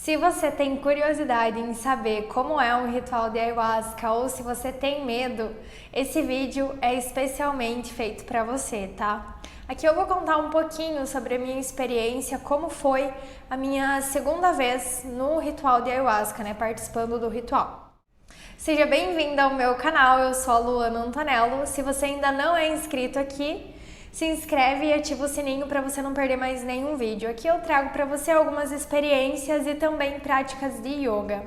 Se você tem curiosidade em saber como é um ritual de ayahuasca ou se você tem medo, esse vídeo é especialmente feito para você, tá? Aqui eu vou contar um pouquinho sobre a minha experiência, como foi a minha segunda vez no ritual de ayahuasca, né? Participando do ritual. Seja bem-vindo ao meu canal, eu sou a Luana Antonello. Se você ainda não é inscrito aqui, se inscreve e ativa o sininho para você não perder mais nenhum vídeo. Aqui eu trago para você algumas experiências e também práticas de yoga.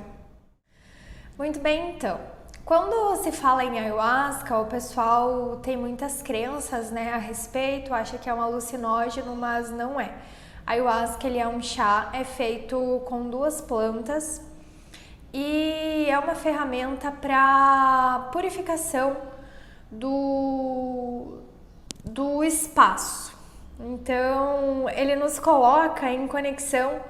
Muito bem, então. Quando se fala em ayahuasca, o pessoal tem muitas crenças, né, a respeito, acha que é um alucinógeno, mas não é. Ayahuasca, ele é um chá, é feito com 2 plantas e é uma ferramenta para purificação do espaço. Então, ele nos coloca em conexão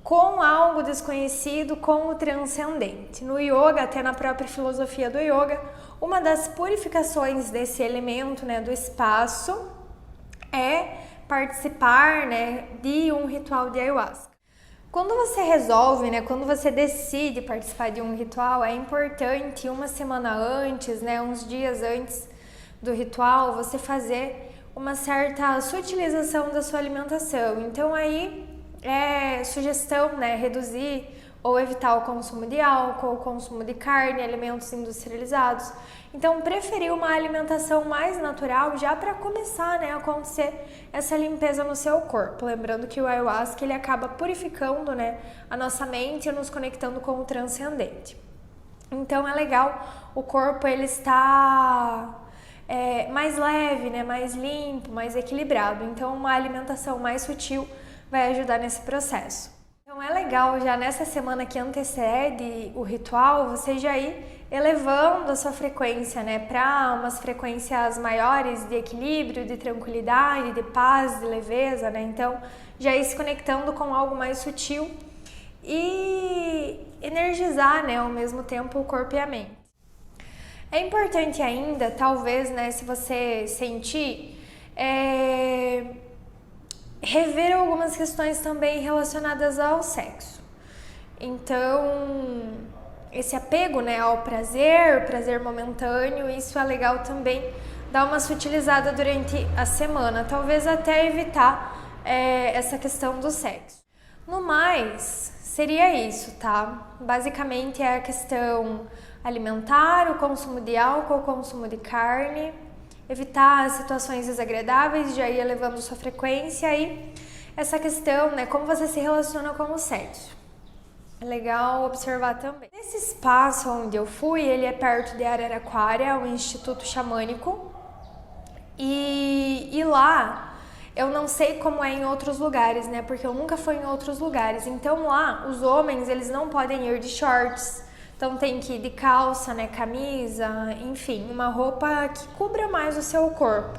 com algo desconhecido, com o transcendente. No yoga, até na própria filosofia do yoga, uma das purificações desse elemento, né, do espaço, é participar, né, de um ritual de ayahuasca. Quando você resolve, né, quando você decide participar de um ritual, é importante uma semana antes, né, uns dias antes do ritual, você fazer uma certa sutilização da sua alimentação. Então aí é sugestão, né, reduzir ou evitar o consumo de álcool, o consumo de carne, alimentos industrializados. Então preferir uma alimentação mais natural já para começar, né, a acontecer essa limpeza no seu corpo. Lembrando que o ayahuasca, ele acaba purificando, né, a nossa mente e nos conectando com o transcendente. Então é legal, o corpo ele está mais leve, né, mais limpo, mais equilibrado. Então uma alimentação mais sutil vai ajudar nesse processo. Então é legal já nessa semana que antecede o ritual, você já ir elevando a sua frequência, né, para umas frequências maiores de equilíbrio, de tranquilidade, de paz, de leveza, né? Então já ir se conectando com algo mais sutil e energizar, né, ao mesmo tempo o corpo e a mente. É importante ainda, talvez, né, se você sentir, rever algumas questões também relacionadas ao sexo. Então, esse apego, né, ao prazer momentâneo, isso é legal também dar uma sutilizada durante a semana, talvez até evitar essa questão do sexo. No mais, seria isso, tá? Basicamente é a questão alimentar, o consumo de álcool, o consumo de carne, evitar situações desagradáveis, já ir elevando sua frequência e essa questão, né, como você se relaciona com o sexo. É legal observar também. Esse espaço onde eu fui, ele é perto de Araraquara, o Instituto Xamânico, e lá eu não sei como é em outros lugares, né, porque eu nunca fui em outros lugares. Então lá, os homens, eles não podem ir de shorts, então tem que ir de calça, né, camisa, enfim, uma roupa que cubra mais o seu corpo.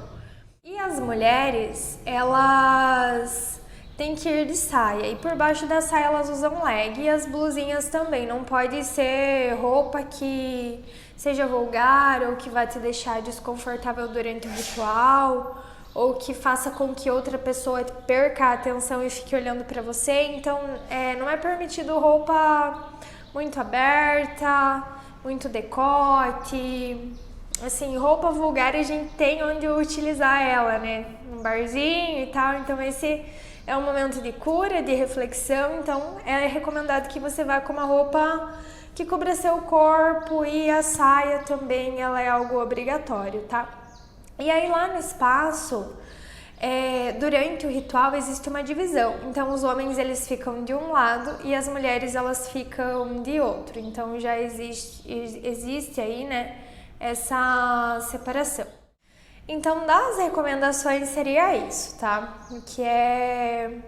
E as mulheres, elas têm que ir de saia, e por baixo da saia elas usam leg, e as blusinhas também. Não pode ser roupa que seja vulgar ou que vai te deixar desconfortável durante o ritual, ou que faça com que outra pessoa perca a atenção e fique olhando para você. Então não é permitido roupa muito aberta, muito decote, assim, roupa vulgar a gente tem onde utilizar ela, né, num barzinho e tal. Então esse é um momento de cura, de reflexão, então é recomendado que você vá com uma roupa que cubra seu corpo, e a saia também, ela é algo obrigatório, tá? E aí lá no espaço, durante o ritual existe uma divisão, então os homens eles ficam de um lado e as mulheres elas ficam de outro, então já existe aí, né, essa separação. Então das recomendações seria isso, tá? Que é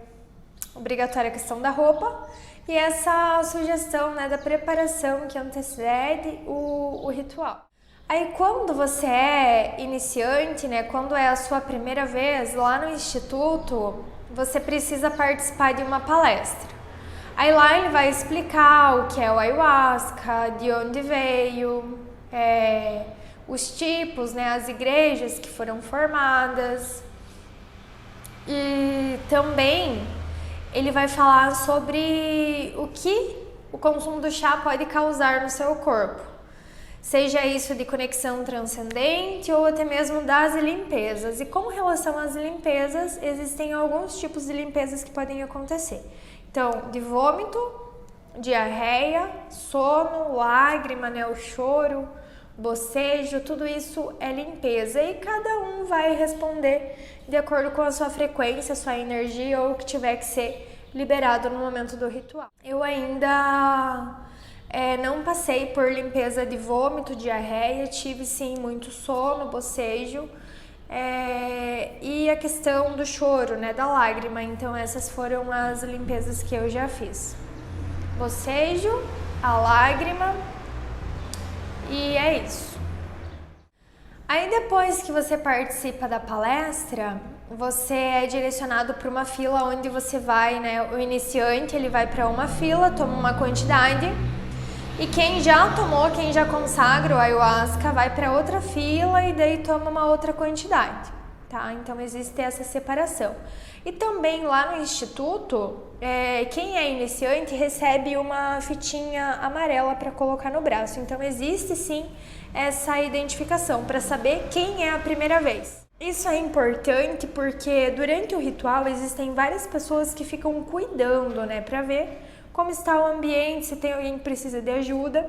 obrigatória a questão da roupa e essa sugestão, né, da preparação que antecede o ritual. Aí quando você é iniciante, né, quando é a sua primeira vez lá no instituto, você precisa participar de uma palestra. Aí lá ele vai explicar o que é o ayahuasca, de onde veio, os tipos, né, as igrejas que foram formadas. E também ele vai falar sobre o que o consumo do chá pode causar no seu corpo. Seja isso de conexão transcendente ou até mesmo das limpezas. E com relação às limpezas, existem alguns tipos de limpezas que podem acontecer. Então, de vômito, diarreia, sono, lágrima, né, o choro, bocejo, tudo isso é limpeza. E cada um vai responder de acordo com a sua frequência, a sua energia ou o que tiver que ser liberado no momento do ritual. Eu ainda não passei por limpeza de vômito, diarreia, tive sim muito sono, bocejo e a questão do choro, né, da lágrima. Então essas foram as limpezas que eu já fiz. Bocejo, a lágrima e é isso. Aí depois que você participa da palestra, você é direcionado para uma fila onde você vai, né, o iniciante ele vai para uma fila, toma uma quantidade. E quem já tomou, quem já consagra o ayahuasca, vai para outra fila e daí toma uma outra quantidade, tá? Então existe essa separação. E também lá no instituto, quem é iniciante recebe uma fitinha amarela para colocar no braço. Então existe sim essa identificação para saber quem é a primeira vez. Isso é importante porque durante o ritual existem várias pessoas que ficam cuidando, né, para ver como está o ambiente, se tem alguém que precisa de ajuda.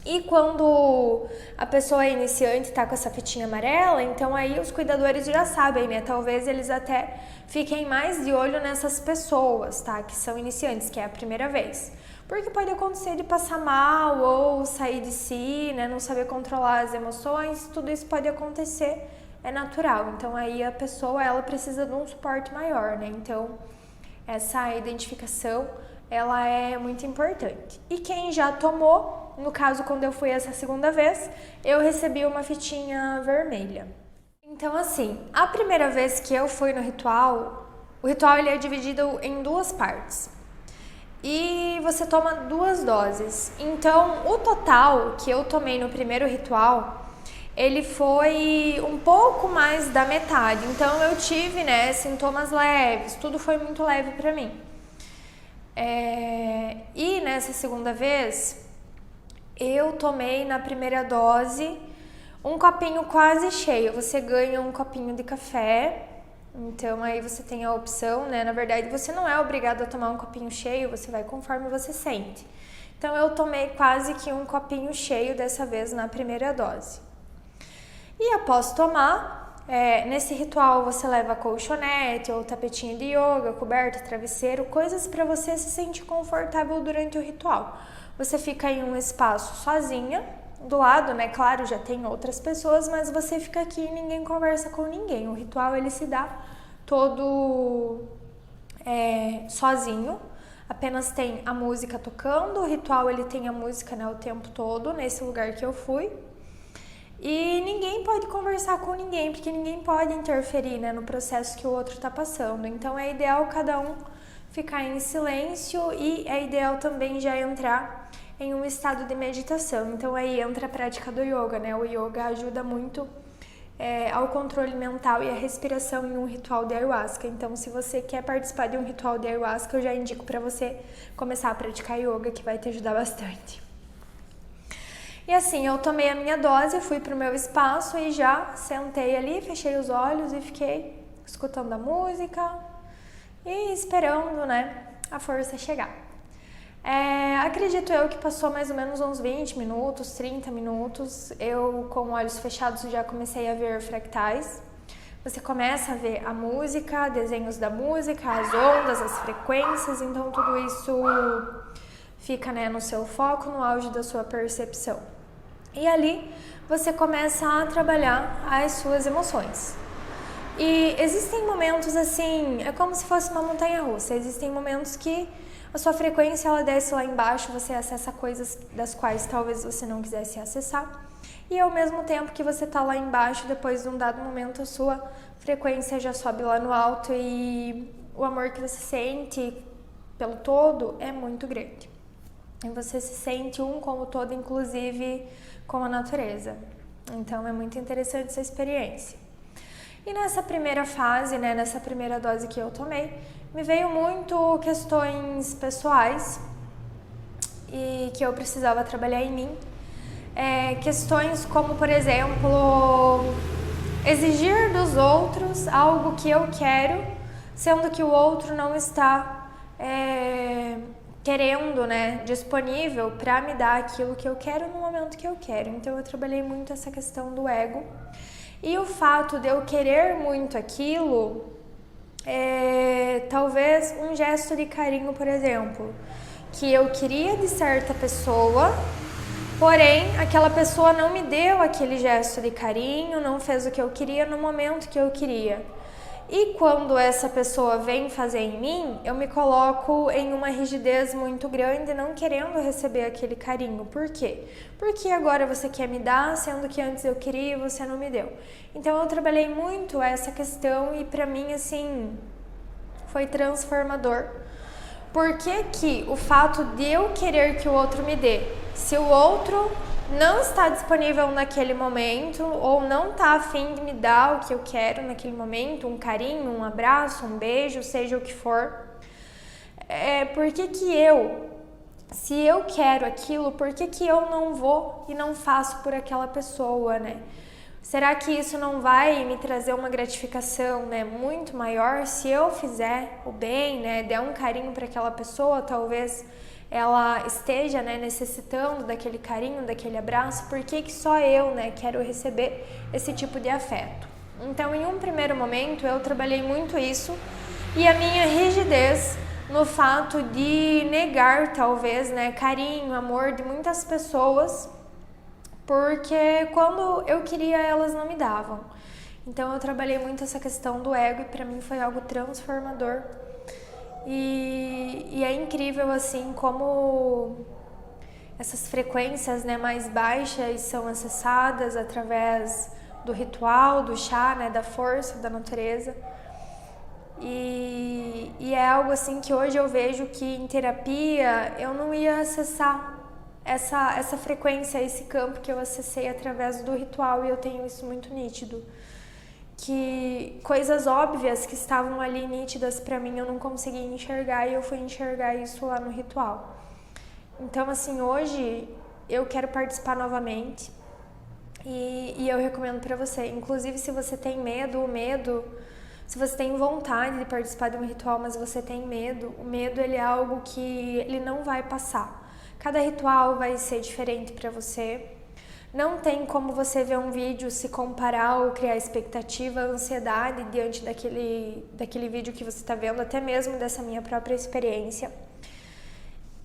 E quando a pessoa é iniciante está com essa fitinha amarela, então aí os cuidadores já sabem, né? Talvez eles até fiquem mais de olho nessas pessoas, tá? Que são iniciantes, que é a primeira vez. Porque pode acontecer de passar mal ou sair de si, né? Não saber controlar as emoções, tudo isso pode acontecer, é natural. Então aí a pessoa, ela precisa de um suporte maior, né? Então essa identificação ela é muito importante. E quem já tomou, no caso quando eu fui essa segunda vez, eu recebi uma fitinha vermelha. Então assim, a primeira vez que eu fui no ritual, o ritual ele é dividido em duas partes. E você toma 2 doses. Então o total que eu tomei no primeiro ritual, ele foi um pouco mais da metade. Então eu tive, né, sintomas leves, tudo foi muito leve pra mim. E nessa segunda vez, eu tomei na primeira dose um copinho quase cheio. Você ganha um copinho de café, então aí você tem a opção, né? Na verdade, você não é obrigado a tomar um copinho cheio, você vai conforme você sente. Então eu tomei quase que um copinho cheio dessa vez na primeira dose. E após tomar, nesse ritual você leva colchonete ou tapetinho de yoga, coberta, travesseiro, coisas para você se sentir confortável durante o ritual. Você fica em um espaço sozinha, do lado, né, claro, já tem outras pessoas, mas você fica aqui e ninguém conversa com ninguém. O ritual ele se dá todo sozinho, apenas tem a música tocando. O ritual ele tem a música, né, o tempo todo nesse lugar que eu fui. E ninguém pode conversar com ninguém, porque ninguém pode interferir, né, no processo que o outro está passando. Então é ideal cada um ficar em silêncio e é ideal também já entrar em um estado de meditação. Então aí entra a prática do yoga, né? O yoga ajuda muito ao controle mental e à respiração em um ritual de ayahuasca. Então se você quer participar de um ritual de ayahuasca, eu já indico para você começar a praticar yoga, que vai te ajudar bastante. E assim, eu tomei a minha dose, fui pro meu espaço e já sentei ali, fechei os olhos e fiquei escutando a música e esperando, né, a força chegar. Acredito eu que passou mais ou menos uns 20 minutos, 30 minutos, eu com olhos fechados já comecei a ver fractais. Você começa a ver a música, desenhos da música, as ondas, as frequências, então tudo isso fica, né, no seu foco, no auge da sua percepção. E ali você começa a trabalhar as suas emoções. E existem momentos assim, é como se fosse uma montanha-russa. Existem momentos que a sua frequência ela desce lá embaixo, você acessa coisas das quais talvez você não quisesse acessar. E ao mesmo tempo que você está lá embaixo, depois de um dado momento a sua frequência já sobe lá no alto e o amor que você sente pelo todo é muito grande. E você se sente um com o todo, inclusive com a natureza. Então é muito interessante essa experiência. E nessa primeira fase, né, nessa primeira dose que eu tomei, me veio muito questões pessoais e que eu precisava trabalhar em mim. Questões como, por exemplo, exigir dos outros algo que eu quero, sendo que o outro não está querendo, né, disponível para me dar aquilo que eu quero no momento que eu quero. Então eu trabalhei muito essa questão do ego. E o fato de eu querer muito aquilo, talvez um gesto de carinho, por exemplo, que eu queria de certa pessoa, porém aquela pessoa não me deu aquele gesto de carinho, não fez o que eu queria no momento que eu queria. E quando essa pessoa vem fazer em mim, eu me coloco em uma rigidez muito grande, não querendo receber aquele carinho. Por quê? Porque agora você quer me dar, sendo que antes eu queria e você não me deu. Então eu trabalhei muito essa questão e pra mim, assim, foi transformador. Por que que o fato de eu querer que o outro me dê, se o outro não está disponível naquele momento ou não está a fim de me dar o que eu quero naquele momento, um carinho, um abraço, um beijo, seja o que for, por que que se eu quero aquilo, por que que eu não vou e não faço por aquela pessoa, né? Será que isso não vai me trazer uma gratificação, né, muito maior se eu fizer o bem, né, der um carinho para aquela pessoa, talvez ela esteja, né, necessitando daquele carinho, daquele abraço, por que que só eu, né, quero receber esse tipo de afeto? Então, em um primeiro momento, eu trabalhei muito isso e a minha rigidez no fato de negar, talvez, né, carinho, amor de muitas pessoas, porque quando eu queria, elas não me davam. Então, eu trabalhei muito essa questão do ego e para mim foi algo transformador. E é incrível assim como essas frequências, né, mais baixas são acessadas através do ritual, do chá, né, da força da natureza. E é algo assim que hoje eu vejo que em terapia eu não ia acessar essa frequência, esse campo que eu acessei através do ritual, e eu tenho isso muito nítido. Que coisas óbvias que estavam ali nítidas para mim eu não conseguia enxergar e eu fui enxergar isso lá no ritual. Então, assim, hoje eu quero participar novamente e eu recomendo para você. Inclusive, se você tem medo, se você tem vontade de participar de um ritual, mas você tem medo, o medo ele é algo que ele não vai passar. Cada ritual vai ser diferente para você. Não tem como você ver um vídeo, se comparar ou criar expectativa, ansiedade diante daquele vídeo que você está vendo, até mesmo dessa minha própria experiência.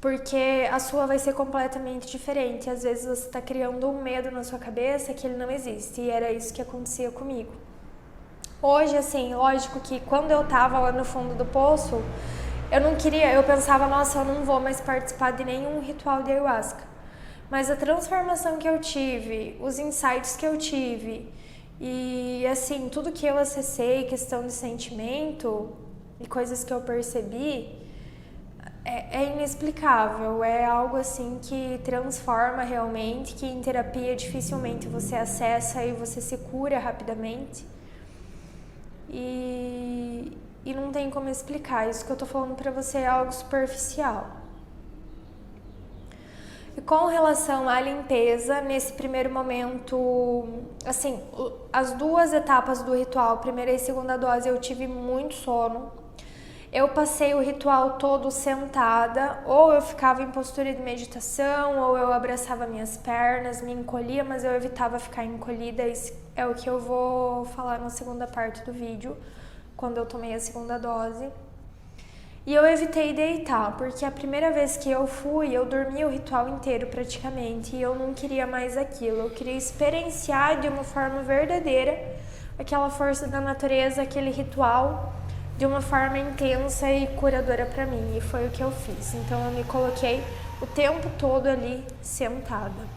Porque a sua vai ser completamente diferente. Às vezes você está criando um medo na sua cabeça que ele não existe, e era isso que acontecia comigo. Hoje, assim, lógico que quando eu estava lá no fundo do poço, eu pensava, nossa, eu não vou mais participar de nenhum ritual de ayahuasca. Mas a transformação que eu tive, os insights que eu tive e, assim, tudo que eu acessei, questão de sentimento e coisas que eu percebi, é inexplicável. É algo, assim, que transforma realmente, que em terapia dificilmente você acessa e você se cura rapidamente. E não tem como explicar. Isso que eu tô falando pra você é algo superficial. E com relação à limpeza, nesse primeiro momento, assim, as duas etapas do ritual, primeira e segunda dose, eu tive muito sono. Eu passei o ritual todo sentada, ou eu ficava em postura de meditação, ou eu abraçava minhas pernas, me encolhia, mas eu evitava ficar encolhida. Isso é o que eu vou falar na segunda parte do vídeo, quando eu tomei a segunda dose. E eu evitei deitar, porque a primeira vez que eu fui, eu dormi o ritual inteiro praticamente, e eu não queria mais aquilo. Eu queria experienciar de uma forma verdadeira aquela força da natureza, aquele ritual, de uma forma intensa e curadora para mim, e foi o que eu fiz. Então eu me coloquei o tempo todo ali sentada.